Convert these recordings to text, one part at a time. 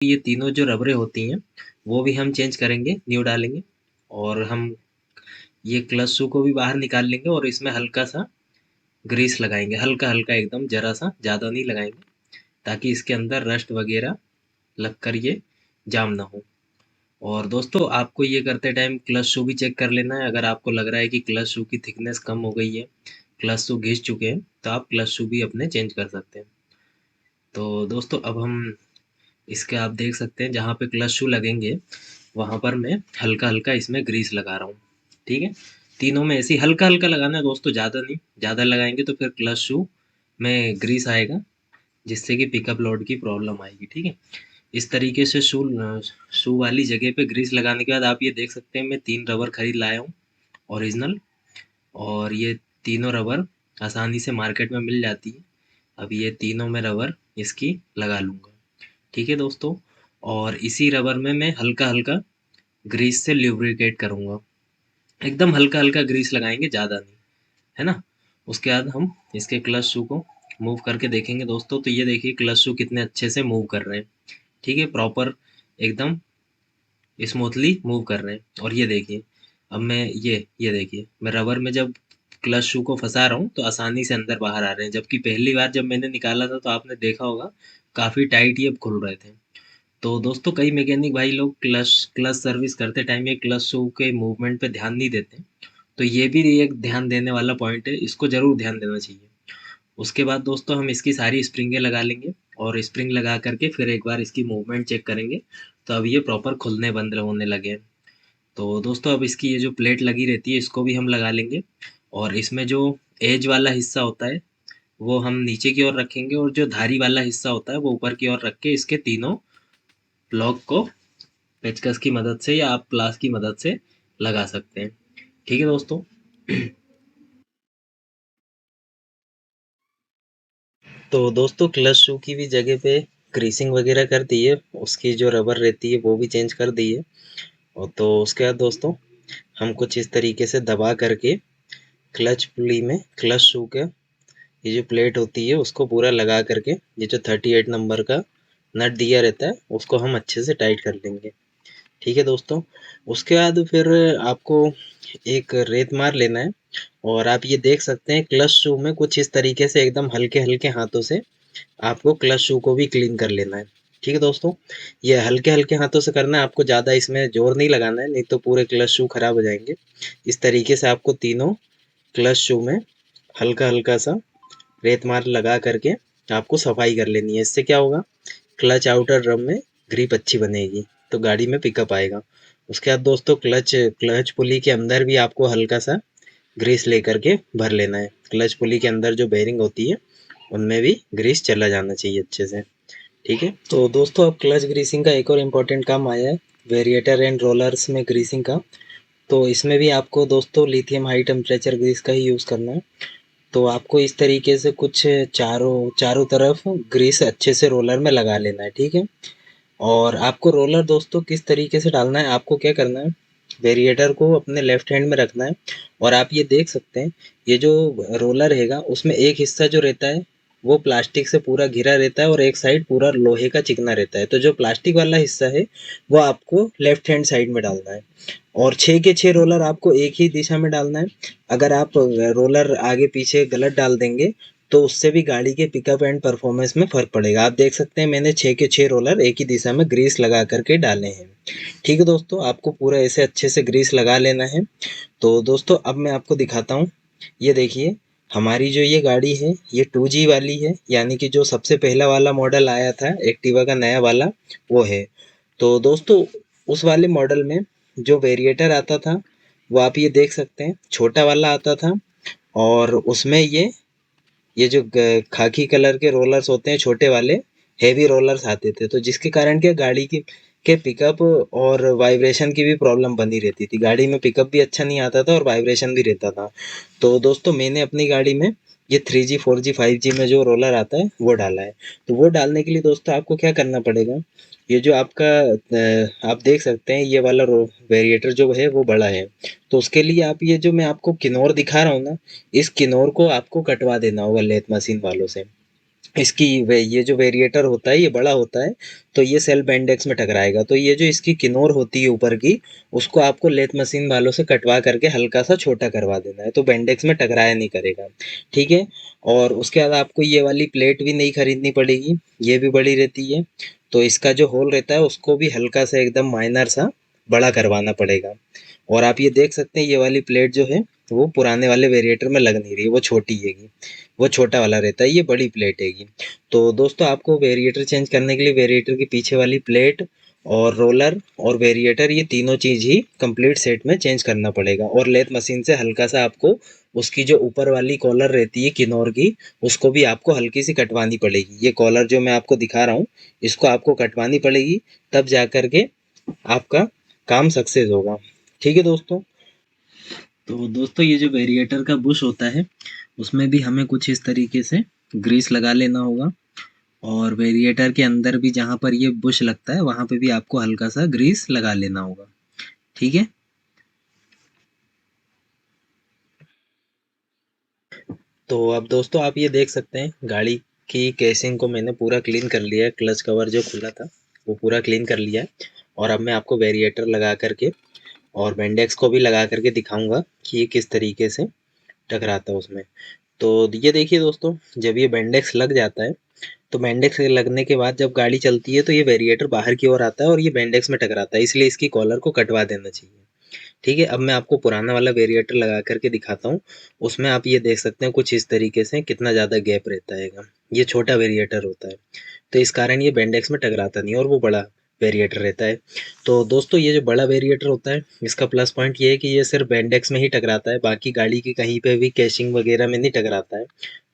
ये तीनों जो रबरें होती हैं वो भी हम चेंज करेंगे, न्यू डालेंगे और हम ये क्लच शू को भी बाहर निकाल लेंगे और इसमें हल्का सा ग्रीस लगाएंगे, हल्का हल्का एकदम जरा सा, ज़्यादा नहीं लगाएंगे ताकि इसके अंदर रस्ट वगैरह लगकर ये जाम ना हो। और दोस्तों आपको ये करते टाइम क्लच शू भी चेक कर लेना है। अगर आपको लग रहा है कि क्लच शू की थिकनेस कम हो गई है, क्लच शू घिस चुके हैं, तो आप क्लच शू भी अपने चेंज कर सकते हैं। तो दोस्तों अब हम इसके आप देख सकते हैं जहाँ पे क्लच शू लगेंगे वहाँ पर मैं हल्का हल्का इसमें ग्रीस लगा रहा हूँ। ठीक है, तीनों में ऐसे ही हल्का हल्का लगाना है दोस्तों, ज़्यादा नहीं। ज़्यादा लगाएंगे तो फिर क्लच शू में ग्रीस आएगा जिससे कि पिकअप लोड की प्रॉब्लम आएगी। ठीक है, इस तरीके से शू वाली जगह पे ग्रीस लगाने के बाद आप ये देख सकते हैं मैं 3 रबर खरीद लाया हूँ ओरिजिनल। और ये तीनों रबर आसानी से मार्केट में मिल जाती है। अब ये तीनों में रबर इसकी लगा लूँगा। ठीक है दोस्तों, और इसी रबर में मैं हल्का हल्का ग्रीस से ल्यूब्रिकेट करूँगा। एकदम हल्का हल्का ग्रीस लगाएंगे, ज़्यादा नहीं, है ना। उसके बाद हम इसके क्लच शू को मूव करके देखेंगे दोस्तों। तो ये देखिए क्लच शू कितने अच्छे से मूव कर रहे हैं। ठीक है, प्रॉपर एकदम स्मूथली मूव कर रहे हैं। और ये देखिए अब मैं ये देखिए मैं रबर में जब क्लच शू को फंसा रहा हूँ तो आसानी से अंदर बाहर आ रहे हैं, जबकि पहली बार जब मैंने निकाला था तो आपने देखा होगा काफ़ी टाइट ये खुल रहे थे। तो दोस्तों कई मैकेनिक भाई लोग क्लच क्लच सर्विस करते टाइम ये क्लच शू के मूवमेंट पे ध्यान नहीं देते। तो ये भी एक ध्यान देने वाला पॉइंट है, इसको ज़रूर ध्यान देना चाहिए। उसके बाद दोस्तों हम इसकी सारी स्प्रिंगें लगा लेंगे और स्प्रिंग लगा करके फिर एक बार इसकी मूवमेंट चेक करेंगे। तो अब ये प्रॉपर खुलने बंद होने लगे हैं। तो दोस्तों अब इसकी ये जो प्लेट लगी रहती है इसको भी हम लगा लेंगे और इसमें जो एज वाला हिस्सा होता है वो हम नीचे की ओर रखेंगे और जो धारी वाला हिस्सा होता है वो ऊपर की ओर रख के इसके तीनों ब्लॉक को पेचकस की मदद से या आप प्लास की मदद से लगा सकते हैं। ठीक है दोस्तों। तो दोस्तों क्लच शू की भी जगह पे ग्रीसिंग वगैरह कर दी है, उसकी जो रबर रहती है वो भी चेंज कर दी है। और तो उसके बाद दोस्तों हम कुछ इस तरीके से दबा करके क्लच पुली में क्लच शू का ये जो प्लेट होती है उसको पूरा लगा करके ये जो 38 नंबर का नट दिया रहता है उसको हम अच्छे से टाइट कर लेंगे। ठीक है दोस्तों, उसके बाद फिर आपको एक रेत मार लेना है और आप ये देख सकते हैं क्लच शू में कुछ इस तरीके से एकदम हल्के हल्के हाथों से आपको क्लच शू को भी क्लीन कर लेना है। ठीक है दोस्तों, ये हल्के हल्के हाथों से करना है, आपको ज़्यादा इसमें जोर नहीं लगाना है, नहीं तो पूरे क्लच शू खराब हो जाएंगे। इस तरीके से आपको तीनों क्लच शू में हल्का हल्का सा रेत मार लगा करके आपको सफाई कर लेनी है। इससे क्या होगा, क्लच आउटर ड्रम में ग्रिप अच्छी बनेगी तो गाड़ी में पिकअप आएगा। उसके बाद दोस्तों क्लच क्लच पुली के अंदर भी आपको हल्का सा ग्रीस लेकर के भर लेना है। क्लच पुली के अंदर जो बेरिंग होती है उनमें भी ग्रीस चला जाना चाहिए अच्छे से। ठीक है, तो दोस्तों अब क्लच ग्रीसिंग का एक और इम्पोर्टेंट काम आया है, वेरिएटर एंड रोलर्स में ग्रीसिंग का। तो इसमें भी आपको दोस्तों लिथियम हाई टेम्परेचर ग्रीस का ही यूज़ करना है। तो आपको इस तरीके से कुछ चारों चारों तरफ ग्रीस अच्छे से रोलर में लगा लेना है। ठीक है, और आपको रोलर दोस्तों किस तरीके से डालना है, आपको क्या करना है, वेरिएटर को अपने लेफ्ट हैंड में रखना है और आप ये देख सकते हैं ये जो रोलर हैगा उसमें एक हिस्सा जो रहता है वो प्लास्टिक से पूरा घिरा रहता है और एक साइड पूरा लोहे का चिकना रहता है। तो जो प्लास्टिक वाला हिस्सा है वो आपको लेफ्ट हैंड साइड में डालना है और 6 के 6 रोलर आपको एक ही दिशा में डालना है। अगर आप रोलर आगे पीछे गलत डाल देंगे तो उससे भी गाड़ी के पिकअप एंड परफॉर्मेंस में फ़र्क पड़ेगा। आप देख सकते हैं मैंने 6 के 6 रोलर एक ही दिशा में ग्रीस लगा करके डाले हैं। ठीक है दोस्तों, आपको पूरा ऐसे अच्छे से ग्रीस लगा लेना है। तो दोस्तों अब मैं आपको दिखाता हूँ, ये देखिए हमारी जो ये गाड़ी है ये 2G वाली है, यानी कि जो सबसे पहला वाला मॉडल आया था एक्टिवा का नया वाला वो है। तो दोस्तों उस वाले मॉडल में जो वेरिएटर आता था वो आप ये देख सकते हैं छोटा वाला आता था और उसमें ये जो खाकी कलर के रोलर्स होते हैं छोटे वाले हेवी रोलर्स आते थे, तो जिसके कारण क्या गाड़ी की के पिकअप और वाइब्रेशन की भी प्रॉब्लम बनी रहती थी। गाड़ी में पिकअप भी अच्छा नहीं आता था और वाइब्रेशन भी रहता था। तो दोस्तों मैंने अपनी गाड़ी में ये 3G 4G 5G में जो रोलर आता है वो डाला है। तो वो डालने के लिए दोस्तों आपको क्या करना पड़ेगा, ये जो आपका आप देख सकते हैं ये वाला वेरिएटर जो है वो बड़ा है। तो उसके लिए आप ये जो मैं आपको किनोर दिखा रहा हूँ ना, इस किनोर को आपको कटवा देना होगा लेथ मशीन वालों से। इसकी ये जो वेरिएटर होता है ये बड़ा होता है, तो ये सेल बेंडेक्स में टकराएगा। तो ये जो इसकी किनोर होती है ऊपर की, उसको आपको लेथ मशीन वालों से कटवा करके हल्का सा छोटा करवा देना है, तो बेंडेक्स में टकराया नहीं करेगा। ठीक है। और उसके बाद आपको ये वाली प्लेट भी नहीं खरीदनी पड़ेगी, ये भी बड़ी रहती है। तो इसका जो होल रहता है उसको भी हल्का सा एकदम माइनर सा बड़ा करवाना पड़ेगा। और आप ये देख सकते हैं ये वाली प्लेट जो है वो पुराने वाले वेरिएटर में लग नहीं रही है, वो छोटी हैगी, वो छोटा वाला रहता है, ये बड़ी प्लेट हैगी। तो दोस्तों आपको वेरिएटर चेंज करने के लिए वेरिएटर की पीछे वाली प्लेट और रोलर और वेरिएटर, ये तीनों चीज़ ही कंप्लीट सेट में चेंज करना पड़ेगा। और लेथ मशीन से हल्का सा आपको उसकी जो ऊपर वाली कॉलर रहती है किनोर की, उसको भी आपको हल्की सी कटवानी पड़ेगी। ये कॉलर जो मैं आपको दिखा रहा हूँ, इसको आपको कटवानी पड़ेगी, तब जा कर के आपका काम सक्सेस होगा। ठीक है दोस्तों। तो दोस्तों ये जो वेरिएटर का बुश होता है, उसमें भी हमें कुछ इस तरीके से ग्रीस लगा लेना होगा। और वेरिएटर के अंदर भी जहाँ पर ये बुश लगता है वहाँ पे भी आपको हल्का सा ग्रीस लगा लेना होगा। ठीक है। तो अब दोस्तों आप ये देख सकते हैं गाड़ी की केसिंग को मैंने पूरा क्लीन कर लिया है, क्लच कवर जो खुला था वो पूरा क्लीन कर लिया है। और अब मैं आपको वेरिएटर लगा करके और बेंडेक्स को भी लगा करके दिखाऊंगा कि ये किस तरीके से टकराता है उसमें। तो ये देखिए दोस्तों, जब ये बेंडेक्स लग जाता है, तो बेंडेक्स लगने के बाद जब गाड़ी चलती है तो ये वेरिएटर बाहर की ओर आता है और ये बेंडेक्स में टकराता है, इसलिए इसकी कॉलर को कटवा देना चाहिए। ठीक है। अब मैं आपको पुराना वाला वेरिएटर लगा करके दिखाता हूँ। उसमें आप ये देख सकते हैं कुछ इस तरीके से कितना ज़्यादा गैप रहता है। ये छोटा वेरिएटर होता है, तो इस कारण ये बेंडेक्स में टकराता नहीं और वो बड़ा वेरिएटर रहता है। तो दोस्तों ये जो बड़ा वेरिएटर होता है, इसका प्लस पॉइंट ये है कि ये सिर्फ बेंडेक्स में ही टकराता है, बाकी गाड़ी की कहीं पे भी कैशिंग वगैरह में नहीं टकराता है।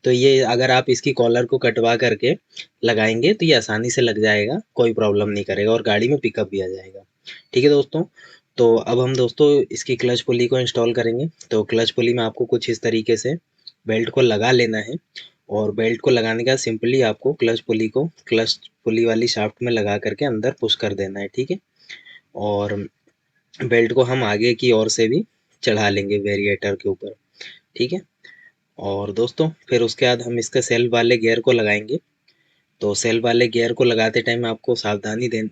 तो ये अगर आप इसकी कॉलर को कटवा करके लगाएंगे तो ये आसानी से लग जाएगा, कोई प्रॉब्लम नहीं करेगा और गाड़ी में पिकअप भी आ जाएगा। ठीक है दोस्तों। तो अब हम दोस्तों इसकी क्लच पुली को इंस्टॉल करेंगे। तो क्लच पुली में आपको कुछ इस तरीके से बेल्ट को लगा लेना है। और बेल्ट को लगाने के बाद सिंपली आपको क्लच पुली वाली शाफ्ट में लगा करके अंदर पुश कर देना है। ठीक है। और बेल्ट को हम आगे की ओर से भी चढ़ा लेंगे वेरिएटर के ऊपर। ठीक है। और दोस्तों फिर उसके बाद हम इसके सेल वाले गियर को लगाएंगे। तो सेल वाले गियर को लगाते टाइम आपको सावधानी दे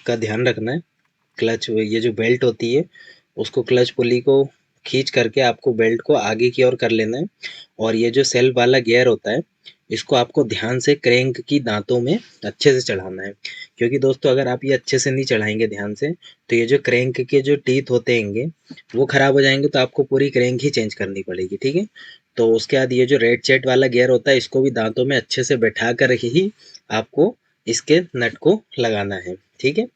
का ध्यान रखना है। क्लच ये जो बेल्ट होती है उसको क्लच पुली को खींच करके आपको बेल्ट को आगे की ओर कर लेना है। और ये जो सेल वाला गियर होता है, इसको आपको ध्यान से क्रैंक की दांतों में अच्छे से चढ़ाना है। क्योंकि दोस्तों अगर आप ये अच्छे से नहीं चढ़ाएंगे ध्यान से, तो ये जो क्रैंक के जो टीथ होते हैंगे वो खराब हो जाएंगे, तो आपको पूरी क्रैंक ही चेंज करनी पड़ेगी। ठीक है। तो उसके बाद ये जो रेड चेट वाला गियर होता है, इसको भी दांतों में अच्छे से बैठा कर ही आपको इसके नट को लगाना है। ठीक है।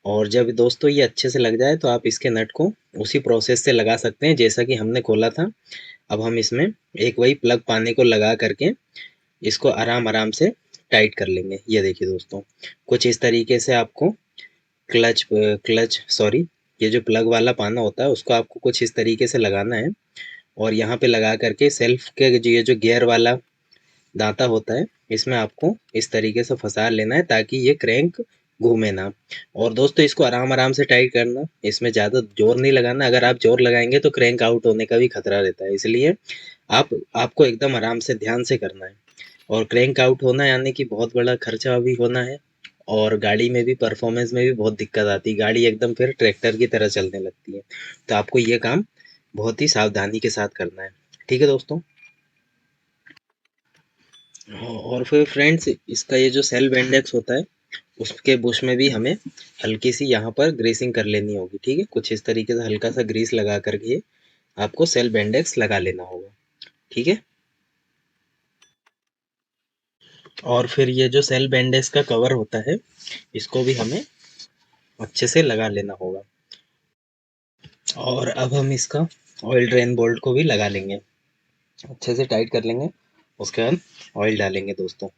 और जब दोस्तों ये अच्छे से लग जाए तो आप इसके नट को उसी प्रोसेस से लगा सकते हैं जैसा कि हमने खोला था। अब हम इसमें एक वही प्लग पाने को लगा करके इसको आराम आराम से टाइट कर लेंगे। ये देखिए दोस्तों, कुछ इस तरीके से आपको क्लच सॉरी ये जो प्लग वाला पाना होता है उसको आपको कुछ इस तरीके से लगाना है। और यहाँ पे लगा करके सेल्फ के जो ये जो गियर वाला दांता होता है, इसमें आपको इस तरीके से फंसा लेना है ताकि ये क्रैंक घूमे ना। और दोस्तों इसको आराम आराम से टाइट करना, इसमें ज़्यादा जोर नहीं लगाना। अगर आप जोर लगाएंगे तो क्रैंक आउट होने का भी खतरा रहता है, इसलिए आप आपको एकदम आराम से ध्यान से करना है। और क्रैंक आउट होना यानी कि बहुत बड़ा खर्चा भी होना है, और गाड़ी में भी परफॉर्मेंस में भी बहुत दिक्कत आती है, गाड़ी एकदम फिर ट्रैक्टर की तरह चलने लगती है। तो आपको ये काम बहुत ही सावधानी के साथ करना है। ठीक है दोस्तों। और फिर फ्रेंड्स इसका ये जो सेल बेंडेक्स होता है उसके बुश में भी हमें हल्की सी यहाँ पर ग्रीसिंग कर लेनी होगी। ठीक है। कुछ इस तरीके से हल्का सा ग्रीस लगा करके आपको सेल बेंडेक्स लगा लेना होगा। ठीक है। और फिर ये जो सेल बेंडेक्स का कवर होता है, इसको भी हमें अच्छे से लगा लेना होगा। और अब हम इसका ऑयल ड्रेन बोल्ट को भी लगा लेंगे, अच्छे से टाइट कर लेंगे। उसके बाद ऑयल डालेंगे दोस्तों।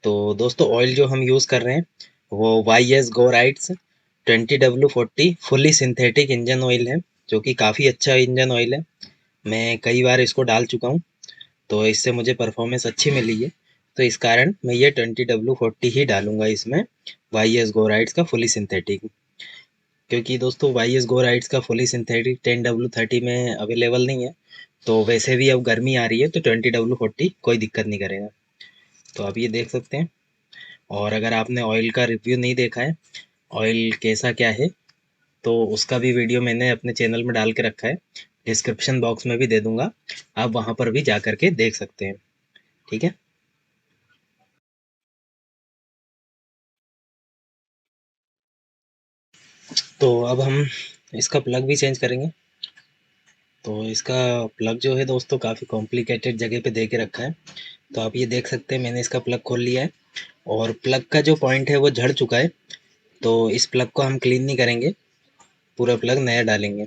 तो दोस्तों ऑयल जो हम यूज़ कर रहे हैं वो वाई एस गोराइट्स 20W40 fully synthetic engine oil है, जो कि काफ़ी अच्छा इंजन ऑयल है। मैं कई बार इसको डाल चुका हूँ, तो इससे मुझे परफॉर्मेंस अच्छी मिली है। तो इस कारण मैं ये 20W40 ही डालूंगा इसमें, वाई एस गोराइट्स का फुली सिंथेटिक। क्योंकि दोस्तों वाई एस गोराइट्स का फुली सिंथेटिक 10W30 में अवेलेबल नहीं है। तो वैसे भी अब गर्मी आ रही है तो 20W40 कोई दिक्कत नहीं करेगा। तो आप ये देख सकते हैं। और अगर आपने ऑयल का रिव्यू नहीं देखा है, ऑयल कैसा क्या है, तो उसका भी वीडियो मैंने अपने चैनल में डाल के रखा है, डिस्क्रिप्शन बॉक्स में भी दे दूंगा, आप वहाँ पर भी जा कर के देख सकते हैं। ठीक है। तो अब हम इसका प्लग भी चेंज करेंगे। तो इसका प्लग जो है दोस्तों काफ़ी कॉम्प्लिकेटेड जगह पे दे के रखा है। तो आप ये देख सकते हैं, मैंने इसका प्लग खोल लिया है और प्लग का जो पॉइंट है वो झड़ चुका है। तो इस प्लग को हम क्लीन नहीं करेंगे, पूरा प्लग नया डालेंगे।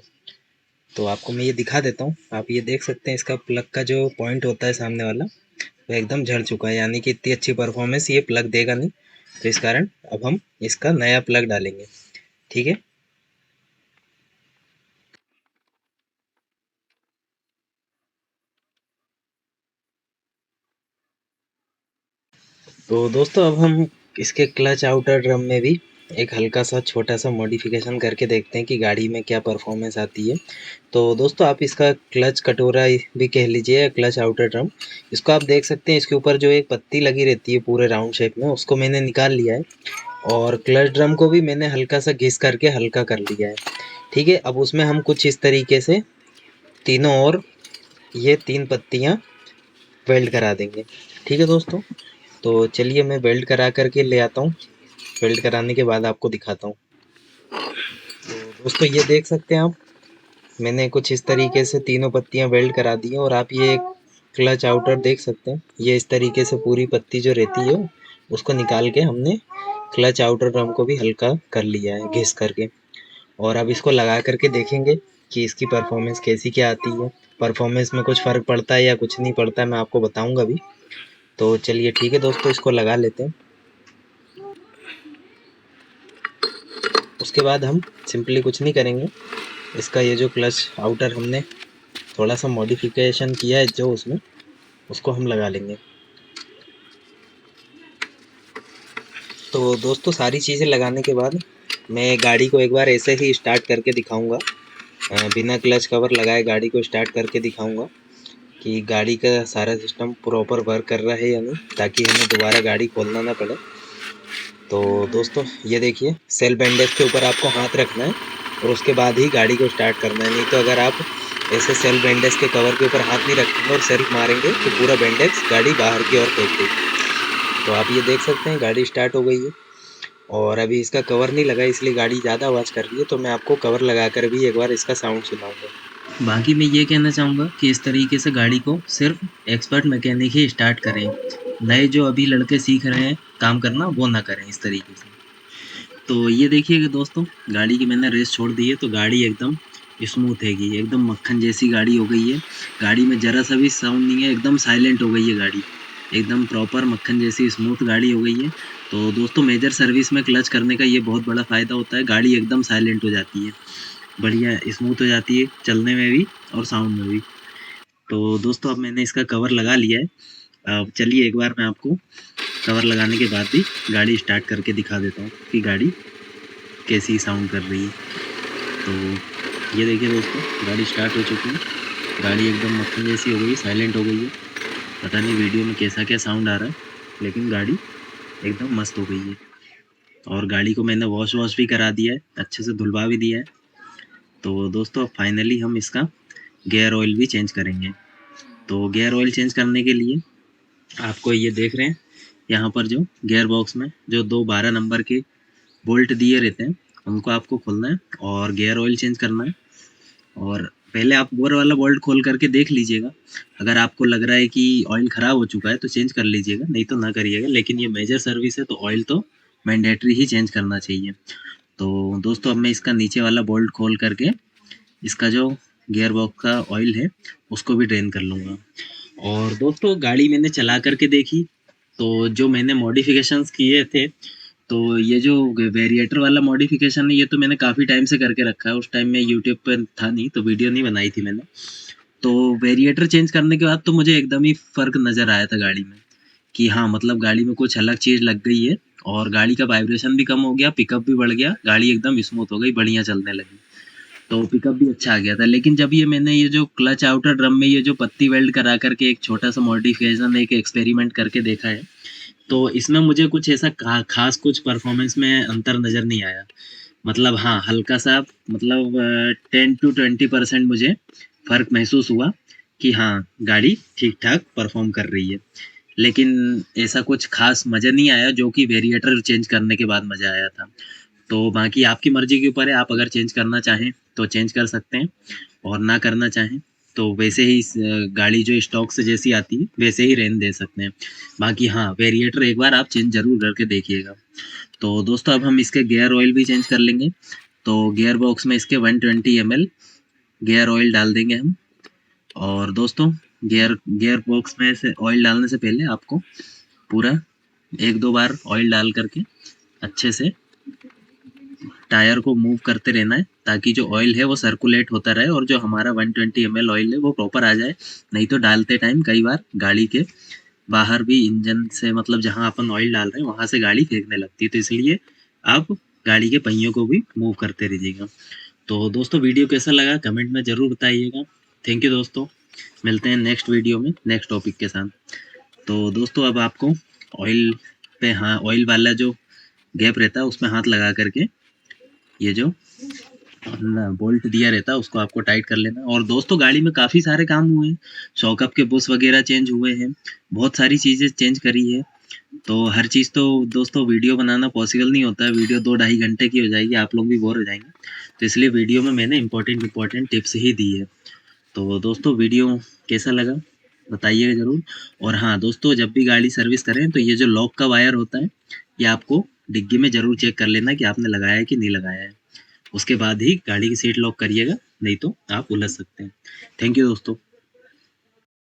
तो आपको मैं ये दिखा देता हूँ। आप ये देख सकते हैं, इसका प्लग का जो पॉइंट होता है सामने वाला, वो एकदम झड़ चुका है, यानी कि इतनी अच्छी परफॉर्मेंस ये प्लग देगा नहीं। तो इस कारण अब हम इसका नया प्लग डालेंगे। ठीक है। तो दोस्तों अब हम इसके क्लच आउटर ड्रम में भी एक हल्का सा छोटा सा मॉडिफिकेशन करके देखते हैं कि गाड़ी में क्या परफॉर्मेंस आती है। तो दोस्तों आप इसका क्लच कटोरा भी कह लीजिए या क्लच आउटर ड्रम, इसको आप देख सकते हैं, इसके ऊपर जो एक पत्ती लगी रहती है पूरे राउंड शेप में, उसको मैंने निकाल लिया है। और क्लच ड्रम को भी मैंने हल्का सा घिस करके हल्का कर लिया है। ठीक है। अब उसमें हम कुछ इस तरीके से तीनों ओर ये 3 पत्तियाँ वेल्ड करा देंगे। ठीक है दोस्तों। तो चलिए मैं वेल्ड करा करके ले आता हूँ, वेल्ड कराने के बाद आपको दिखाता हूँ। तो दोस्तों ये देख सकते हैं आप, मैंने कुछ इस तरीके से तीनों पत्तियाँ वेल्ड करा दी हैं। और आप ये क्लच आउटर देख सकते हैं, ये इस तरीके से पूरी पत्ती जो रहती है उसको निकाल के हमने क्लच आउटर ड्रम को भी हल्का कर लिया है घिस करके। और अब इसको लगा करके देखेंगे कि इसकी परफॉर्मेंस कैसी क्या आती है, परफॉर्मेंस में कुछ फ़र्क पड़ता है या कुछ नहीं पड़ता है, मैं आपको बताऊंगा अभी। तो चलिए ठीक है दोस्तों, इसको लगा लेते हैं। उसके बाद हम सिंपली कुछ नहीं करेंगे, इसका ये जो क्लच आउटर हमने थोड़ा सा मॉडिफिकेशन किया है जो उसमें, उसको हम लगा लेंगे। तो दोस्तों सारी चीज़ें लगाने के बाद मैं गाड़ी को एक बार ऐसे ही स्टार्ट करके दिखाऊंगा, बिना क्लच कवर लगाए गाड़ी को स्टार्ट करके दिखाऊंगा कि गाड़ी का सारा सिस्टम प्रॉपर वर्क कर रहा है या नहीं, ताकि हमें दोबारा गाड़ी खोलना ना पड़े। तो दोस्तों ये देखिए, सेल बैंडेज के ऊपर आपको हाथ रखना है और उसके बाद ही गाड़ी को स्टार्ट करना है, नहीं तो अगर आप ऐसे सेल बैंडेज के कवर के ऊपर हाथ नहीं रखेंगे और सेल्फ मारेंगे तो पूरा बैंडेज गाड़ी बाहर की ओर फेंक देगी। तो आप ये देख सकते हैं गाड़ी स्टार्ट हो गई है और अभी इसका कवर नहीं लगा, इसलिए गाड़ी ज़्यादा आवाज़ कर रही है। तो मैं आपको कवर लगा कर भी एक बार इसका साउंड सुनाऊंगा। बाकी मैं ये कहना चाहूँगा कि इस तरीके से गाड़ी को सिर्फ एक्सपर्ट मैकेनिक ही स्टार्ट करें, नए जो अभी लड़के सीख रहे हैं काम करना वो ना करें इस तरीके से। तो ये देखिए कि दोस्तों गाड़ी की मैंने रेस छोड़ दी है, तो गाड़ी एकदम स्मूथ हैगी, एकदम मक्खन जैसी गाड़ी हो गई है। गाड़ी में ज़रा सा भी साउंड नहीं है, एकदम साइलेंट हो गई है गाड़ी, एकदम प्रॉपर मक्खन जैसी स्मूथ गाड़ी हो गई है। तो दोस्तों मेजर सर्विस में क्लच करने का ये बहुत बड़ा फ़ायदा होता है, गाड़ी एकदम साइलेंट हो जाती है, बढ़िया स्मूथ हो जाती है चलने में भी और साउंड में भी। तो दोस्तों अब मैंने इसका कवर लगा लिया है। अब चलिए एक बार मैं आपको कवर लगाने के बाद भी गाड़ी स्टार्ट करके दिखा देता हूँ कि गाड़ी कैसी साउंड कर रही है। तो ये देखिए दोस्तों गाड़ी स्टार्ट हो चुकी है, गाड़ी एकदम मक्खन जैसी हो गई है, साइलेंट हो गई है। पता नहीं वीडियो में कैसा क्या साउंड आ रहा है, लेकिन गाड़ी एकदम मस्त हो गई है। और गाड़ी को मैंने वॉश वॉश भी करा दिया है, अच्छे से धुलवा भी दिया है। तो दोस्तों फाइनली हम इसका गियर ऑयल भी चेंज करेंगे। तो गियर ऑयल चेंज करने के लिए आपको ये देख रहे हैं, यहाँ पर जो गियर बॉक्स में जो 2 12 नंबर के बोल्ट दिए रहते हैं, उनको आपको खोलना है और गियर ऑयल चेंज करना है। और पहले आप ऊपर वाला बोल्ट खोल करके देख लीजिएगा, अगर आपको लग रहा है कि ऑयल ख़राब हो चुका है तो चेंज कर लीजिएगा, नहीं तो ना करिएगा। लेकिन ये मेजर सर्विस है तो ऑयल तो मैंडेटरी ही चेंज करना चाहिए। तो दोस्तों अब मैं इसका नीचे वाला बोल्ट खोल करके इसका जो गियर बॉक्स का ऑयल है उसको भी ड्रेन कर लूँगा। और दोस्तों गाड़ी मैंने चला करके देखी, तो जो मैंने मॉडिफिकेशंस किए थे, तो ये जो वेरिएटर वाला मॉडिफिकेशन है ये तो मैंने काफ़ी टाइम से करके रखा है, उस टाइम मैं यूट्यूब पर था नहीं तो वीडियो नहीं बनाई थी मैंने। तो वेरिएटर चेंज करने के बाद तो मुझे एकदम ही फ़र्क नज़र आया था गाड़ी में, कि हाँ मतलब गाड़ी में कुछ अलग चीज़ लग गई है और गाड़ी का वाइब्रेशन भी कम हो गया, पिकअप भी बढ़ गया, गाड़ी एकदम स्मूथ हो गई, बढ़िया चलने लगी। तो पिकअप भी अच्छा आ गया था। लेकिन जब ये मैंने ये जो क्लच आउटर ड्रम में ये जो पत्ती वेल्ड करा करके एक छोटा सा मॉडिफिकेशन एक एक्सपेरिमेंट करके देखा है, तो इसमें मुझे कुछ ऐसा खास कुछ परफॉर्मेंस में अंतर नज़र नहीं आया। मतलब हाँ, हल्का-सा मतलब 10 टू 20% मुझे फ़र्क महसूस हुआ कि हाँ, गाड़ी ठीक-ठाक परफ़ॉर्म कर रही है। लेकिन ऐसा कुछ ख़ास मज़ा नहीं आया जो कि वेरिएटर चेंज करने के बाद मज़ा आया था। तो बाकी आपकी मर्ज़ी के ऊपर है, आप अगर चेंज करना चाहें तो चेंज कर सकते हैं और ना करना चाहें तो वैसे ही गाड़ी जो स्टॉक से जैसी आती है, वैसे ही रहने दे सकते हैं। बाकी हाँ, वेरिएटर एक बार आप चेंज ज़रूर करके देखिएगा। तो दोस्तों अब हम इसके गियर ऑयल भी चेंज कर लेंगे। तो गियर बॉक्स में इसके 120 ml गियर ऑयल डाल देंगे हम। और दोस्तों गियर गियर बॉक्स में से ऑयल डालने से पहले आपको पूरा 1-2 बार ऑयल डाल करके अच्छे से टायर को मूव करते रहना है ताकि जो ऑयल है वो सर्कुलेट होता रहे और जो हमारा 120 ml ऑयल है वो प्रॉपर आ जाए। नहीं तो डालते टाइम कई बार गाड़ी के बाहर भी इंजन से मतलब जहाँ अपन ऑयल डाल रहे हैं वहाँ से गाड़ी फेंकने लगती है। तो इसलिए आप गाड़ी के पहियों को भी मूव करते रहिएगा। तो दोस्तों वीडियो कैसा लगा कमेंट में ज़रूर बताइएगा। थैंक यू दोस्तों। मिलते हैं नेक्स्ट वीडियो में नेक्स्ट टॉपिक के साथ। तो दोस्तों अब आपको ऑयल पे हाँ ऑयल वाला जो गैप रहता है उसमें हाथ लगा करके ये जो ना बोल्ट दिया रहता है उसको आपको टाइट कर लेना। और दोस्तों गाड़ी में काफ़ी सारे काम हुए हैं। शॉकअप के बुश वगैरह चेंज हुए हैं। बहुत सारी चीज़ें चेंज करी है। तो हर चीज़ तो दोस्तों वीडियो बनाना पॉसिबल नहीं होता है। वीडियो 2 ढाई घंटे की हो जाएगी, आप लोग भी बोर हो जाएंगे। तो इसलिए वीडियो में मैंने इम्पोर्टेंट टिप्स ही दी है। तो दोस्तों वीडियो कैसा लगा बताइएगा ज़रूर। और हाँ दोस्तों जब भी गाड़ी सर्विस करें तो ये जो लॉक का वायर होता है ये आपको डिग्गी में ज़रूर चेक कर लेना कि आपने लगाया है कि नहीं लगाया है। उसके बाद ही गाड़ी की सीट लॉक करिएगा, नहीं तो आप उलझ सकते हैं। थैंक यू दोस्तों।